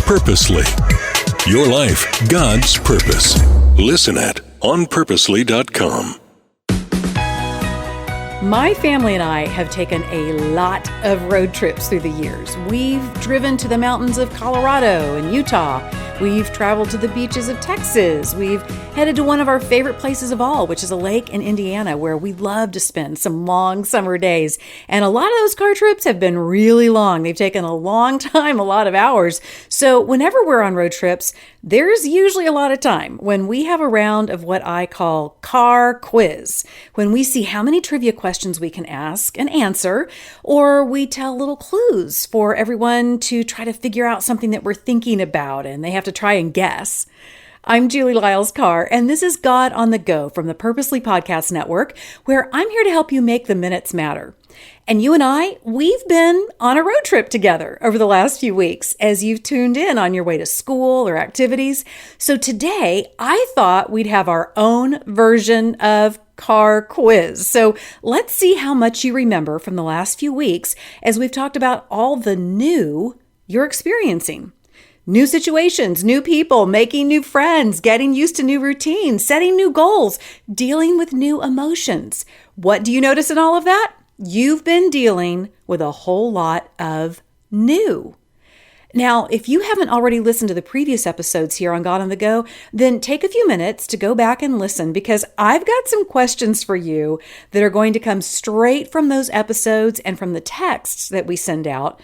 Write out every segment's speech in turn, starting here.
Purposely. Your life, God's purpose. Listen at onpurposely.com. My family and I have taken a lot of road trips through the years. We've driven to the mountains of Colorado and Utah. We've traveled to the beaches of Texas. We've headed to one of our favorite places of all, which is a lake in Indiana, where we love to spend some long summer days. And a lot of those car trips have been really long. They've taken a long time, a lot of hours. So whenever we're on road trips, there's usually a lot of time when we have a round of what I call car quiz, when we see how many trivia questions we can ask and answer, or we tell little clues for everyone to try to figure out something that we're thinking about, and they have to try and guess. I'm Julie Lyles Carr, and this is God on the Go from the Purposely Podcast Network, where I'm here to help you make the minutes matter. And you and I, we've been on a road trip together over the last few weeks as you've tuned in on your way to school or activities. So today, I thought we'd have our own version of car quiz. So let's see how much you remember from the last few weeks as we've talked about all the new you're experiencing. New situations, new people, making new friends, getting used to new routines, setting new goals, dealing with new emotions. What do you notice in all of that? You've been dealing with a whole lot of new. Now, if you haven't already listened to the previous episodes here on God on the Go, then take a few minutes to go back and listen, because I've got some questions for you that are going to come straight from those episodes and from the texts that we send out.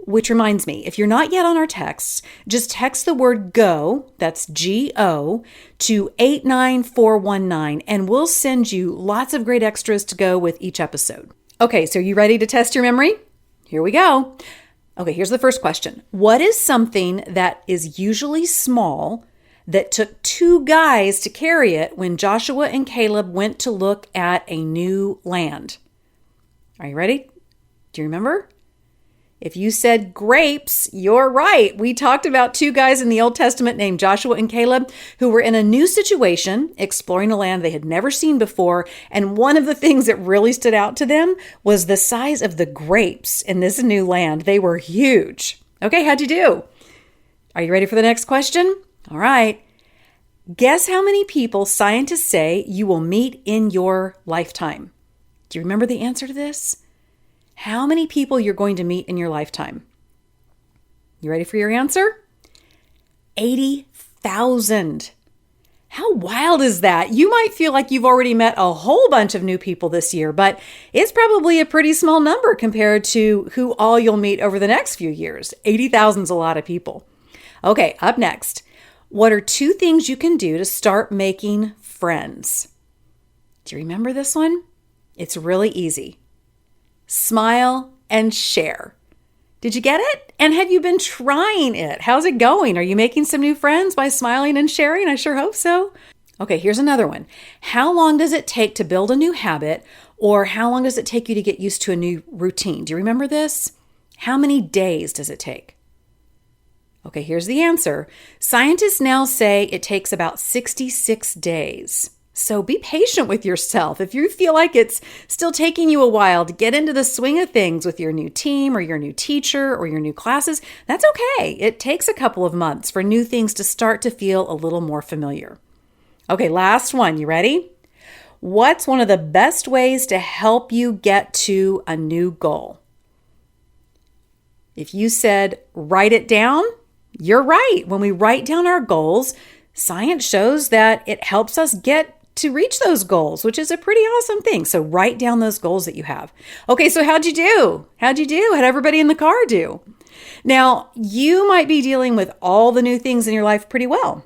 Which reminds me, if you're not yet on our texts, just text the word GO, that's G-O, to 89419, and we'll send you lots of great extras to go with each episode. Okay, so are you ready to test your memory? Here we go. Okay, here's the first question. What is something that is usually small that took two guys to carry it when Joshua and Caleb went to look at a new land? Are you ready? Do you remember? If you said grapes, you're right. We talked about two guys in the Old Testament named Joshua and Caleb who were in a new situation, exploring a land they had never seen before. And one of the things that really stood out to them was the size of the grapes in this new land. They were huge. Okay, how'd you do? Are you ready for the next question? All right. Guess how many people scientists say you will meet in your lifetime? Do you remember the answer to this? How many people you're going to meet in your lifetime? You ready for your answer? 80,000. How wild is that? You might feel like you've already met a whole bunch of new people this year, but it's probably a pretty small number compared to who all you'll meet over the next few years. 80,000 is a lot of people. Okay, up next. What are two things you can do to start making friends? Do you remember this one? It's really easy. Smile and share. Did you get it? And have you been trying it? How's it going? Are you making some new friends by smiling and sharing? I sure hope so. Okay, here's another one. How long does it take to build a new habit, or how long does it take you to get used to a new routine? Do you remember this? How many days does it take? Okay, here's the answer. Scientists now say it takes about 66 days. So be patient with yourself. If you feel like it's still taking you a while to get into the swing of things with your new team or your new teacher or your new classes, that's okay. It takes a couple of months for new things to start to feel a little more familiar. Okay, last one. You ready? What's one of the best ways to help you get to a new goal? If you said write it down, you're right. When we write down our goals, science shows that it helps us get to reach those goals, which is a pretty awesome thing. So write down those goals that you have. Okay, so how'd you do? How'd everybody in the car do? Now, you might be dealing with all the new things in your life pretty well.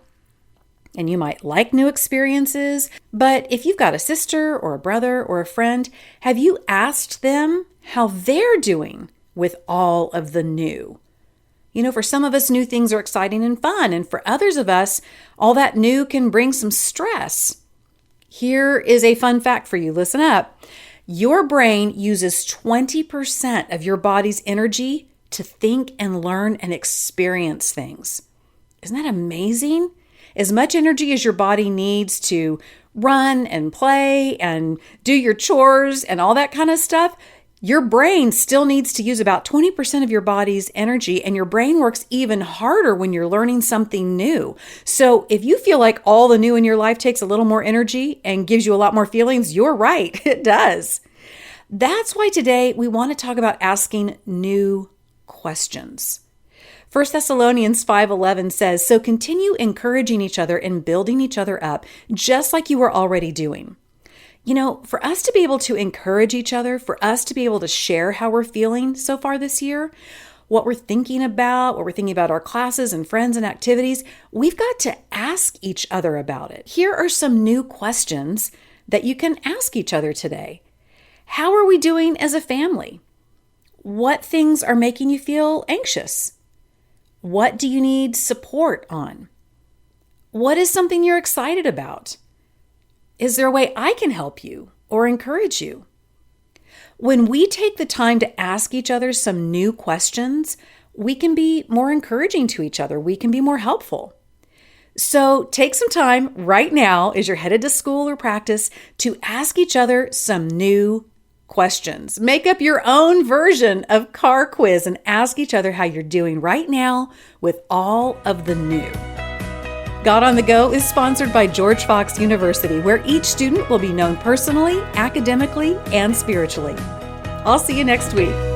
And you might like new experiences, but if you've got a sister or a brother or a friend, have you asked them how they're doing with all of the new? You know, for some of us, new things are exciting and fun, and for others of us, all that new can bring some stress. Here is a fun fact for you. Listen up. Your brain uses 20% of your body's energy to think and learn and experience things. Isn't that amazing? As much energy as your body needs to run and play and do your chores and all that kind of stuff, Your brain still needs to use about 20% of your body's energy, and your brain works even harder when you're learning something new. So if you feel like all the new in your life takes a little more energy and gives you a lot more feelings, you're right, it does. That's why today we want to talk about asking new questions. 1 Thessalonians 5:11 says, "So continue encouraging each other and building each other up, just like you were already doing." You know, for us to be able to encourage each other, for us to be able to share how we're feeling so far this year, what we're thinking about our classes and friends and activities, we've got to ask each other about it. Here are some new questions that you can ask each other today. How are we doing as a family? What things are making you feel anxious? What do you need support on? What is something you're excited about? Is there a way I can help you or encourage you? When we take the time to ask each other some new questions, we can be more encouraging to each other. We can be more helpful. So take some time right now as you're headed to school or practice to ask each other some new questions. Make up your own version of Car Quiz and ask each other how you're doing right now with all of the new. God on the Go is sponsored by George Fox University, where each student will be known personally, academically, and spiritually. I'll see you next week.